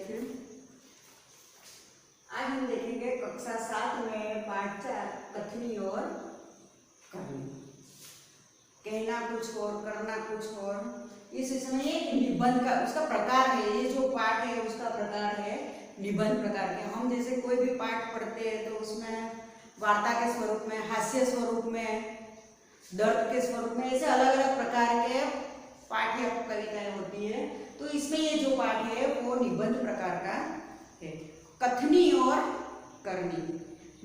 विद्यार्थियों, आज हम देखेंगे कक्षा 7 में पाठ 4 कथनी और करनी। कहना कुछ और करना कुछ और। इस इसमें एक निबंध का उसका प्रकार है। ये जो पाठ है उसका प्रकार है निबंध प्रकार के। हम जैसे कोई भी पाठ पढ़ते हैं तो उसमें वार्ता के स्वरूप में, हास्य स्वरूप में, दर्द के स्वरूप में, ऐसे अलग अलग प्रकार के पाठ या कविताएं होती है। तो इसमें ये जो पाठ है वो निबंध प्रकार का है। कथनी और करनी।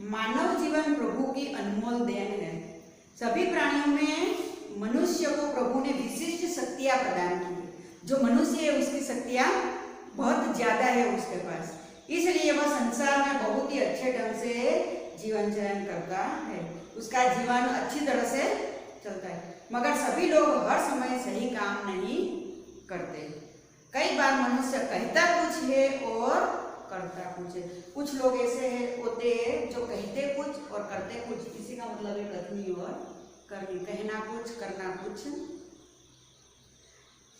मानव जीवन प्रभु की अनमोल देन है। सभी प्राणियों में मनुष्य को प्रभु ने विशिष्ट शक्तियां प्रदान की। जो मनुष्य है उसकी शक्तियां बहुत ज्यादा है उसके पास, इसलिए वह संसार में बहुत ही अच्छे ढंग से जीवन चयन करता है। उसका जीवन अच्छी तरह से चलता है। मगर सभी लोग हर समय सही काम नहीं करते। कई बार मनुष्य कहता कुछ है और करता कुछ है। कुछ लोग ऐसे होते हैं जो कहते कुछ और करते कुछ। इसी का मतलब है कथनी और करनी। कहना कुछ, करना कुछ।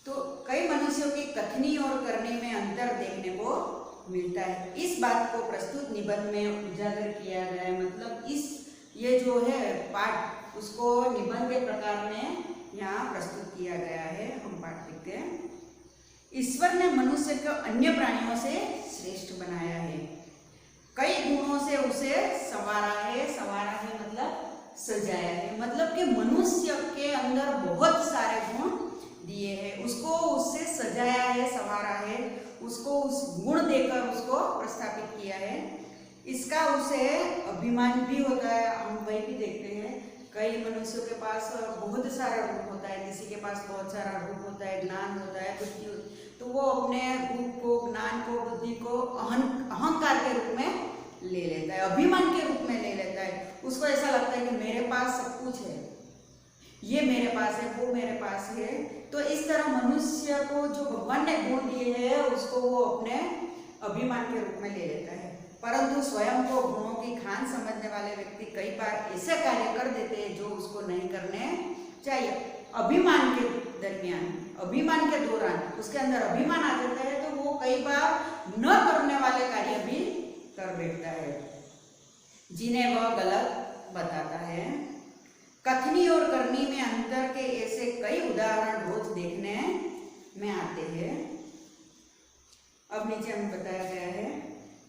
तो कई मनुष्यों की कथनी और करनी में अंतर देखने को मिलता है। इस बात को प्रस्तुत निबंध में उजागर किया गया है। मतलब ये जो है पाठ उसको निबंध के प्रकार में यहाँ प्रस्तुत किया गया है। हम पाठ लिखते हैं। ईश्वर ने मनुष्य को अन्य प्राणियों से श्रेष्ठ बनाया है। कई गुणों से उसे संवारा है। संवारा है मतलब सजाया है। मतलब कि मनुष्य के अंदर बहुत सारे गुण दिए हैं। उसको उससे सजाया है, संवारा है, उसको उस गुण देकर उसको प्रस्थापित किया है। इसका उसे अभिमान भी होता है। हम वही भी देखते हैं कई मनुष्यों के पास बहुत सारा रूप होता है। किसी के पास बहुत सारा रूप होता है, ज्ञान होता है, बुद्धि, तो वो अपने रूप को, ज्ञान को, बुद्धि को अहंकार के रूप में ले लेता है, अभिमान के रूप में ले लेता है। उसको ऐसा लगता है कि मेरे पास सब कुछ है, ये मेरे पास है, वो मेरे पास है। तो इस तरह मनुष्य को जो भगवान ने गुण दिए हैं उसको वो अपने अभिमान के रूप में ले लेता है। परंतु स्वयं को गुणों की खान समझने वाले व्यक्ति कई बार ऐसे कार्य कर देते हैं जो उसको नहीं करने चाहिए। अभिमान के दरमियान, अभिमान के दौरान उसके अंदर अभिमान आ जाता है तो वो कई बार न करने वाले कार्य भी कर बैठता है जिन्हें वह गलत बताता है। कथनी और करनी में अंतर के ऐसे कई उदाहरण रोज देखने में आते हैं। अब नीचे हमें बताया गया है,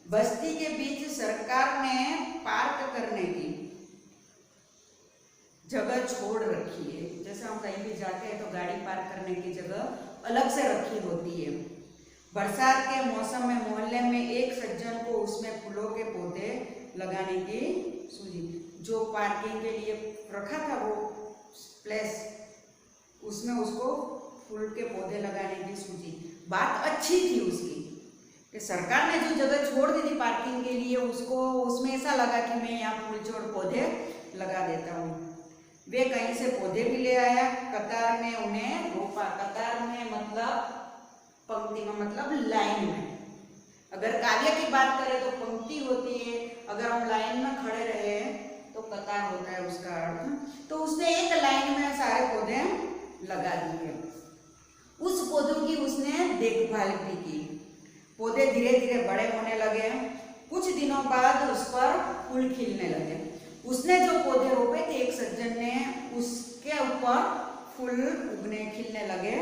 बस्ती के बीच सरकार ने पार्क करने की जगह छोड़ रखी है। जैसे हम कहीं भी जाते हैं तो गाड़ी पार्क करने की जगह अलग से रखी होती है। बरसात के मौसम में मोहल्ले में एक सज्जन को उसमें फूलों के पौधे लगाने की सूझी। जो पार्किंग के लिए रखा था वो प्लेस, उसमें उसको फूल के पौधे लगाने की सूझी। बात अच्छी थी उसकी कि सरकार ने जो जगह छोड़ दी थी पार्किंग के लिए, उसको उसमें ऐसा लगा कि मैं यहाँ फूल छोड़ पौधे लगा देता हूँ। वे कहीं से पौधे भी ले आया, कतार में उन्हें रोपा। कतार में मतलब पंक्ति में, मतलब लाइन में। अगर काव्य की बात करें तो पंक्ति होती है, अगर हम लाइन में खड़े रहे तो कतार होता है उसका अर्थ। तो उसने एक लाइन में सारे पौधे लगा दिए। उस पौधों की उसने देखभाल भी की। पौधे धीरे धीरे बड़े होने लगे। कुछ दिनों बाद उस पर फूल खिलने लगे। उसने जो पौधे रोपे थे एक सज्जन ने, उसके ऊपर फूल उगने खिलने लगे।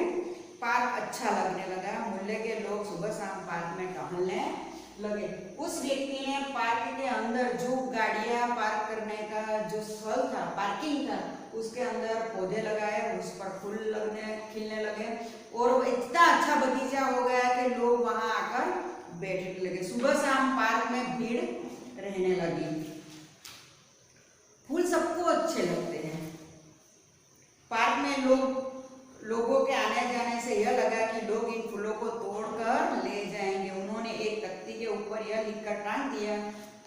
पार्क अच्छा लगने लगा। मोहल्ले के लोग सुबह शाम पार्क में टहलने लगे। उस व्यक्ति ने पार्क के अंदर जो गाड़ियां पार्क करने का जो स्थल था, पार्किंग था, उसके अंदर पौधे लगाए, उस पर फूल खिलने लगे और इतना अच्छा बगीचा हो गया कि लोग वहां आकर बैठने लगे। सुबह शाम पार्क में भीड़ रहने लगी। फूल सबको अच्छे लगते हैं। पार्क में लोगों के आने जाने से यह लगा कि लोग इन फूलों को तोड़कर ले जाएंगे। उन्होंने एक तख्ती के ऊपर यह लिखकर टांग दिया,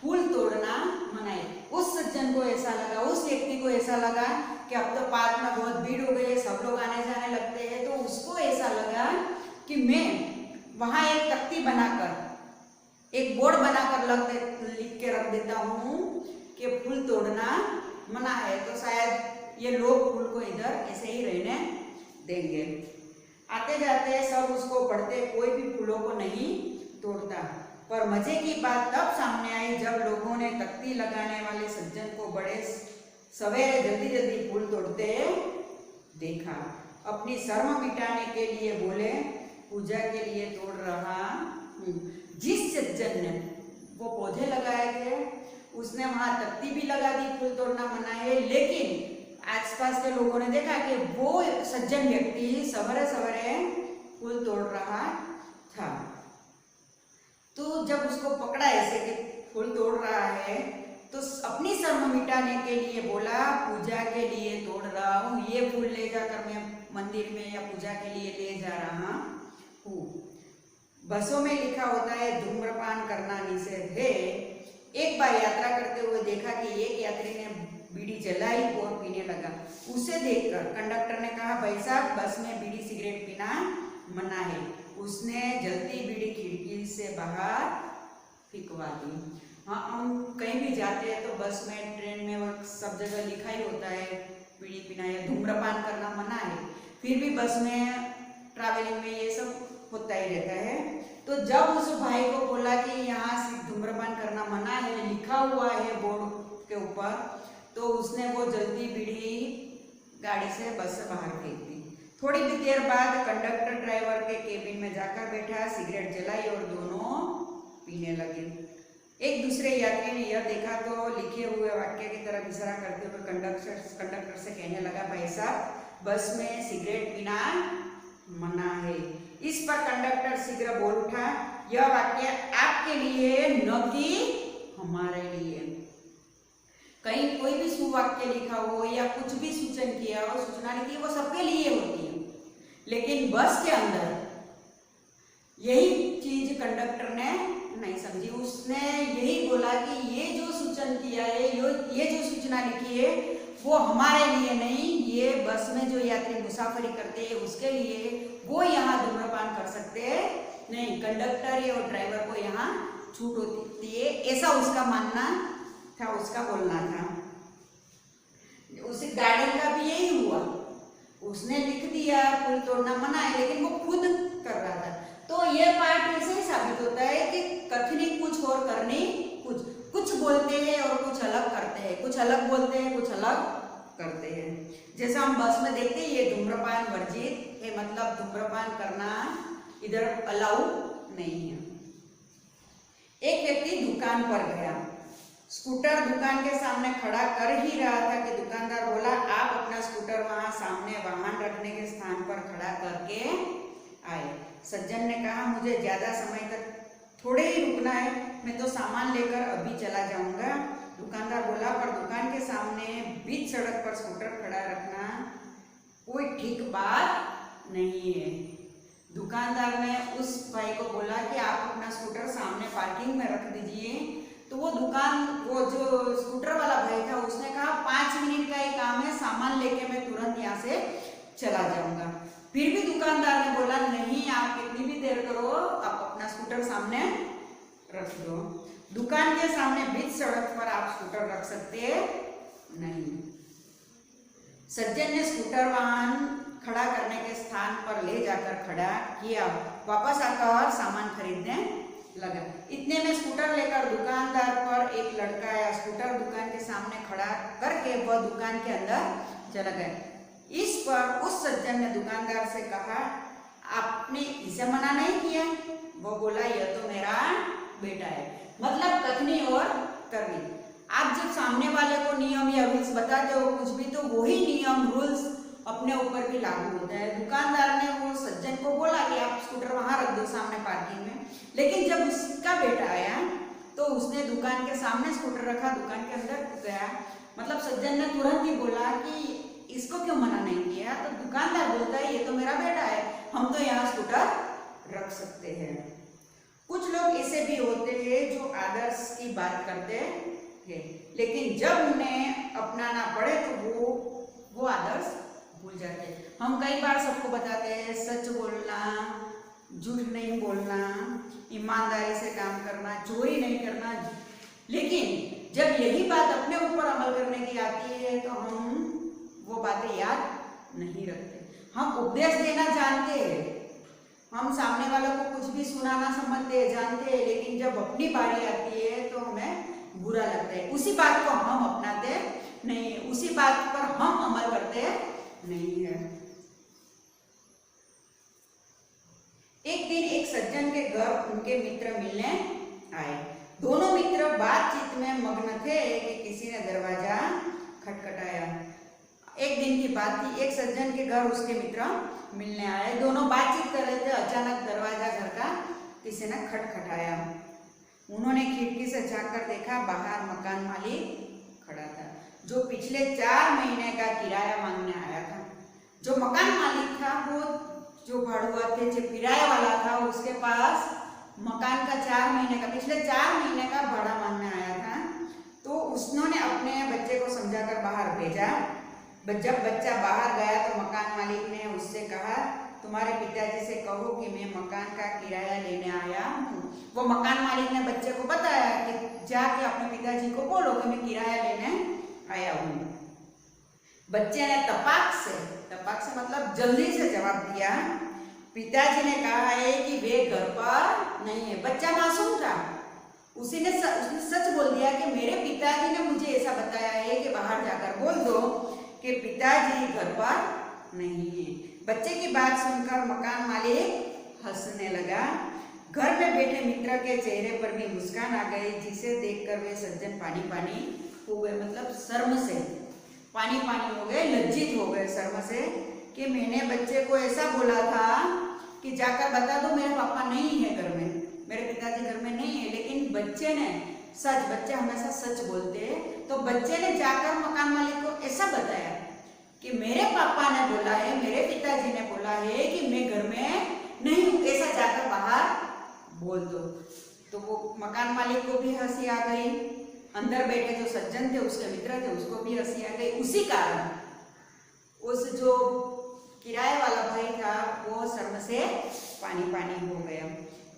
फूल तोड़ना मनाही। उस सज्जन को ऐसा लगा, उस व्यक्ति को ऐसा लगा कि अब तो पार्क में बहुत भीड़ हो गई है, सब लोग आने जाने लगते हैं। तो उसको ऐसा लगा कि मैं वहां एक तख्ती बनाकर, एक बोर्ड बनाकर लिख के रख देता हूँ कि फूल तोड़ना मना है। तो शायद ये लोग फूल को इधर ऐसे ही रहने देंगे। आते जाते सब उसको पढ़ते, कोई भी फूलों को नहीं तोड़ता। पर मजे की बात तब सामने आई जब लोगों ने तख्ती लगाने वाले सज्जन को बड़े सवेरे जल्दी जल्दी फूल तोड़ते देखा। अपनी शर्म मिटाने के लिए बोले, पूजा के लिए तोड़ रहा हूँ। जिस सज्जन ने वो पौधे लगाए थे उसने वहां तख्ती भी लगा दी, फूल तोड़ना मना है, लेकिन आसपास के लोगों ने देखा कि वो सज्जन व्यक्ति सवेरे सवेरे फूल तोड़ रहा था। तो जब उसको पकड़ा ऐसे कि फूल तोड़ रहा है तो अपनी शर्म मिटाने के लिए बोला, पूजा के लिए तोड़ रहा हूँ, ये फूल ले जाकर मैं मंदिर में या पूजा के लिए ले जा रहा हूँ। बसों में लिखा होता है धूम्रपान करना निषेध है। एक बार यात्रा करते हुए देखा कि एक यात्री ने बीड़ी जलाई और पीने लगा। उसे देखकर कंडक्टर ने कहा, भाई साहब बस में बीड़ी सिगरेट पीना मना है। उसने जलती बीड़ी खिड़की से बाहर फेंकवा दी। हाँ, हम कहीं भी जाते हैं तो बस में, ट्रेन में, वो सब जगह लिखा ही होता है बीड़ी पीना या धूम्रपान करना मना है, फिर भी बस में ट्रैवलिंग में ये सब होता ही रहता है। तो जब उस भाई को बोला कि यहाँ से धूम्रपान करना मना है, लिखा हुआ है बोर्ड के ऊपर, तो उसने वो जल्दी बीड़ी गाड़ी से, बस से बाहर फेंक दी। थोड़ी भी देर बाद कंडक्टर ड्राइवर के केबिन में जाकर बैठा, सिगरेट जलाई और दोनों पीने लगे। एक दूसरे यात्री ने यह देखा तो लिखे हुए वाक्य की तरफ इशारा करते हुए कंडक्टर से कहने लगा, भाई साहब बस में सिगरेट पीना मना है। इस पर कंडक्टर शीघ्र बोल उठा, यह वाक्य आपके लिए न कि हमारे लिए। कहीं कोई भी सुवाक्य लिखा हो या कुछ भी सूचन किया हो, सूचना लिखी, वो सबके लिए होती है, लेकिन बस के अंदर यही चीज कंडक्टर ने नहीं समझी। उसने यही बोला कि ये जो सूचन किया है, ये जो सूचना लिखी है वो हमारे लिए नहीं, ये बस में जो यात्री मुसाफरी करते हैं उसके लिए, वो यहाँ धूम्रपान कर सकते हैं नहीं, कंडक्टर और ड्राइवर को यहाँ छूट होती है, ऐसा उसका मानना था, उसका बोलना था। उसी गार्डन का भी यही हुआ, उसने लिख दिया फूल तोड़ना मना है, लेकिन वो खुद कर रहा था। तो ये पार्ट ऐसे ही साबित होता है कि कथनी कुछ और करनी कुछ बोलते हैं और कुछ अलग करते हैं, कुछ अलग बोलते हैं, कुछ अलग करते हैं। जैसा हम बस में देखते हैं, ये धूम्रपान वर्जित है, मतलब धूम्रपान करना इधर अलाउ नहीं है। एक व्यक्ति दुकान पर गया, स्कूटर दुकान के सामने खड़ा कर ही रहा था कि दुकानदार बोला, आप अपना स्कूटर वहां सामने वाहन रखने के स्थान पर खड़ा करके आए। सज्जन ने कहा, मुझे ज्यादा समय तक थोड़े ही रुकना है, मैं तो सामान लेकर अभी चला जाऊंगा। दुकानदार बोला, पर दुकान के सामने बीच सड़क पर स्कूटर खड़ा रखना कोई ठीक बात नहीं है। दुकानदार ने उस भाई को बोला कि आप अपना स्कूटर सामने पार्किंग में रख दीजिए। तो वो जो स्कूटर वाला भाई था, उसने कहा 5 मिनट का ही काम है, सामान लेके मैं तुरंत यहाँ से चला जाऊंगा। फिर भी दुकानदार ने बोला, नहीं, आप कितनी भी देर करो, आप अपना स्कूटर सामने रख दो। दुकान के सामने बीच सड़क पर आप स्कूटर रख सकते नहीं। सज्जन ने स्कूटर वाहन खड़ा करने के स्थान पर ले जाकर खड़ा किया, वापस आकर सामान खरीदने लगा। इतने में स्कूटर लेकर दुकानदार पर एक लड़का आया, स्कूटर दुकान के सामने खड़ा करके वह दुकान के अंदर चला गया। इस पर उस सज्जन ने दुकानदार से कहा, आपने इसे मना नहीं किया? वो बोला, यह तो मेरा बेटा है। मतलब कथनी और करनी। आप जब सामने वाले को नियम या रूल्स बताते हो कुछ भी, तो वही नियम रूल्स अपने ऊपर भी लागू होता है। दुकानदार ने वो सज्जन को बोला कि आप स्कूटर वहां रख दो सामने पार्किंग में, लेकिन जब उसका बेटा आया तो उसने दुकान के सामने स्कूटर रखा, दुकान के अंदर गया। मतलब सज्जन ने तुरंत ही बोला कि इसको क्यों मना नहीं किया? तो दुकानदार बोलता है, ये तो मेरा बेटा है, हम तो यहाँ स्कूटर रख सकते हैं। कुछ लोग ऐसे भी होते हैं जो आदर्श की बात करते हैं, लेकिन जब उन्हें अपनाना पड़े तो वो आदर्श भूल जाते हैं। हम कई बार सबको बताते हैं सच बोलना, झूठ नहीं बोलना, ईमानदारी से काम करना, चोरी नहीं करना, लेकिन जब यही बात अपने ऊपर अमल करने की आती है तो हम वो बातें याद नहीं रखते। हम उपदेश देना जानते हैं, हम सामने वालों को कुछ भी सुनाना समझते हैं, जानते हैं, लेकिन जब अपनी बारी आती है तो हमें बुरा लगता है। उसी बात को हम अपनाते नहीं है, उसी बात पर हम अमल करते नहीं है। एक दिन एक सज्जन के घर उनके मित्र मिलने आए। दोनों मित्र बातचीत में मग्न थे कि किसी ने दरवाजा खटखटाया। एक दिन की बात थी, एक सज्जन के घर उसके मित्र मिलने आए। दोनों बातचीत कर रहे थे, अचानक दरवाजा घर का किसी ने खटखटाया। उन्होंने खिड़की से झांककर देखा, बाहर मकान मालिक खड़ा था, जो पिछले 4 महीने का किराया मांगने आया था। जो मकान मालिक था, वो जो भाड़ुआ थे, जो किराया वाला था, उसके पास मकान का 4 महीने का, पिछले 4 महीने का भाड़ा मांगने आया था। तो उसने अपने बच्चे को समझाकर बाहर भेजा। जब बच्चा बाहर गया तो मकान मालिक ने उससे कहा, तुम्हारे पिताजी से कहो कि मैं मकान का किराया लेने आया हूँ। वो मकान मालिक ने बच्चे को बताया कि जाके अपने पिताजी को बोलो कि मैं किराया लेने आया हूँ। बच्चे ने तपाक से मतलब जल्दी से जवाब दिया, पिताजी ने कहा है कि वे घर पर नहीं है। बच्चा मासूम था, उसने सच बोल दिया कि मेरे पिताजी ने मुझे ऐसा बताया है कि बाहर जाकर बोल दो कि पिताजी घर पर नहीं है। बच्चे की बात सुनकर मकान मालिक हंसने लगा। घर में बैठे मित्र के चेहरे पर भी मुस्कान आ गई, जिसे देखकर वे सज्जन पानी पानी हो गए, मतलब शर्म से पानी पानी हो गए, लज्जित हो गए शर्म से कि मैंने बच्चे को ऐसा बोला था कि जाकर बता दो मेरे पापा नहीं है घर में, मेरे पिताजी घर में नहीं है। लेकिन बच्चे ने सच, बच्चे हमेशा सच बोलते हैं, तो बच्चे ने जाकर मकान मालिक को ऐसा बताया कि मेरे पापा ने बोला है, मेरे पिताजी ने बोला है कि मैं घर में नहीं हूँ, ऐसा जाकर बाहर बोल दो। तो वो मकान मालिक को भी हंसी आ गई, अंदर बैठे जो सज्जन थे, उसके मित्र थे, उसको भी हंसी आ गई। उसी कारण उस जो किराए वाला भाई था वो शर्म से पानी पानी हो गया।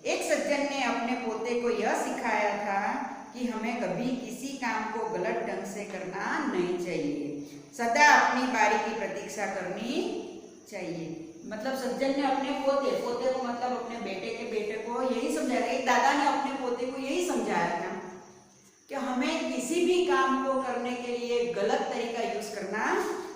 एक सज्जन ने अपने पोते को यह सिखाया था कि हमें कभी किसी काम को गलत ढंग से करना नहीं चाहिए, सदा अपनी बारी की प्रतीक्षा करनी चाहिए। मतलब सज्जन ने अपने पोते को मतलब अपने बेटे को यही समझाया, एक दादा ने अपने पोते को यही समझाया था कि हमें किसी भी काम को करने के लिए गलत तरीका यूज करना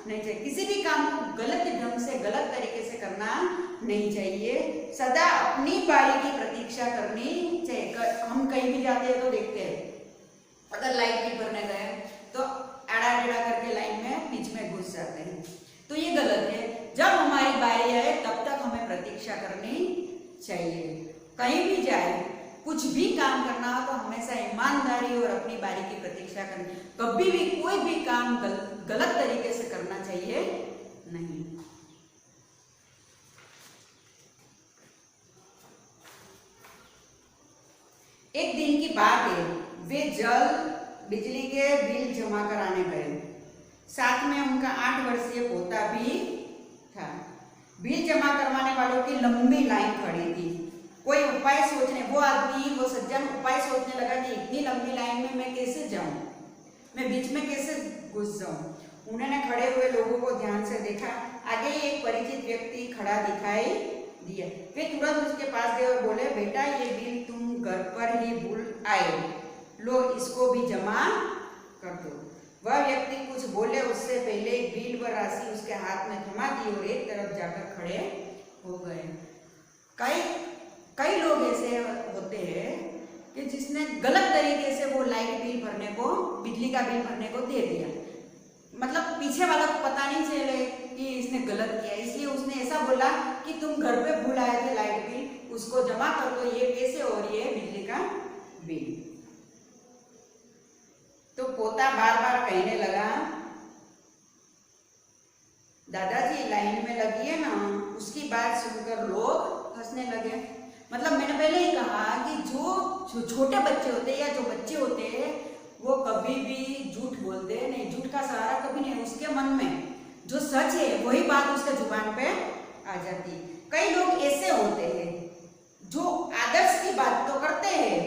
नहीं चाहिए, किसी भी काम को गलत ढंग से गलत तरीके से करना नहीं चाहिए, सदा अपनी बारी की प्रतीक्षा करनी चाहिए। हम कहीं भी जाते हैं तो देखते हैं, अगर लाइट बिल भरने गए तो आड़ा टेढ़ा करके लाइन में बीच में घुस जाते हैं, तो ये गलत है। जब हमारी बारी आए तब तक हमें प्रतीक्षा करनी चाहिए। कहीं भी जाए, कुछ भी काम करना हो तो हमेशा ईमानदारी और अपनी बारी की प्रतीक्षा करनी, कभी भी कोई भी काम गलत तरीके से करना चाहिए नहीं। एक दिन की बात है, वे बिजली के बिल जमा कराने गए, साथ में उनका 8 वर्षीय पोता भी था। बिल जमा करवाने वालों की लंबी लाइन खड़ी थी। कोई उपाय सोचने, वो सज्जन उपाय सोचने लगा कि इतनी लंबी लाइन में मैं कैसे जाऊं, मैं बीच में कैसे घुस जाऊं। उन्होंने खड़े हुए लोगों को ध्यान से देखा। आगे एक परिचित व्यक्ति खड़ा दिखाई दिया। वे तुरंत उसके पास गए और बोले, बेटा ये बिल तुम घर पर ही भूल आए, लो इसको भी जमा कर दो। वह व्यक्ति कुछ बोले उससे पहले बिल व राशि उसके हाथ में थमा दी और एक तरफ जाकर खड़े हो गए। कई लोग ऐसे होते हैं कि जिसने गलत तरीके से वो लाइट बिल भरने को, बिजली का बिल भरने को दे दिया, मतलब पीछे वाला को पता नहीं चले कि इसने गलत किया, इसलिए उसने ऐसा बोला कि तुम घर पे भूल आए थे लाइट बिल, उसको जमा कर दो, ये पैसे और ये बिजली का बिल। तो पोता बार बार कहने लगा, दादाजी लाइन में लगी है ना। उसकी बात सुनकर लोग हंसने लगे। मतलब मैंने पहले ही कहा कि जो छोटे बच्चे होते हैं या जो बच्चे होते हैं वो कभी भी झूठ बोलते नहीं, झूठ का सहारा कभी नहीं। उसके मन में जो सच है वही बात उसके जुबान पे आ जाती। कई लोग ऐसे होते हैं जो आदर्श की बात तो करते हैं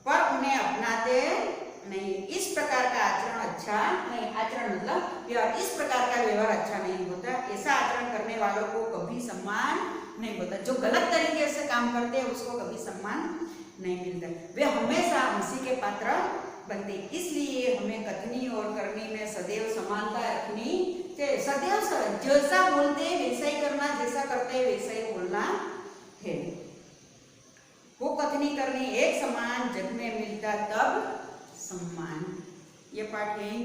पर उन्हें अपनाते नहीं। इस प्रकार का आचरण अच्छा नहीं, आचरण मतलब इस प्रकार का व्यवहार अच्छा नहीं होता। ऐसा आचरण करने करने वालों को कभी सम्मान नहीं होता। जो गलत तरीके से काम करते हैं उसको कभी सम्मान नहीं मिलता, वे हमेशा हंसी के पात्र बनते। इसलिए हमें कथनी और करनी में सदैव समानता रखनी चाहिए। सदैव जैसा बोलते हैं वैसा ही करना, जैसा करते हैं वैसा ही बोलना है। वो कथनी करनी एक समान जग में मिलता तब सम्मान। ये पाठ यहीं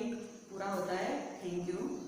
पूरा होता है। Thank you.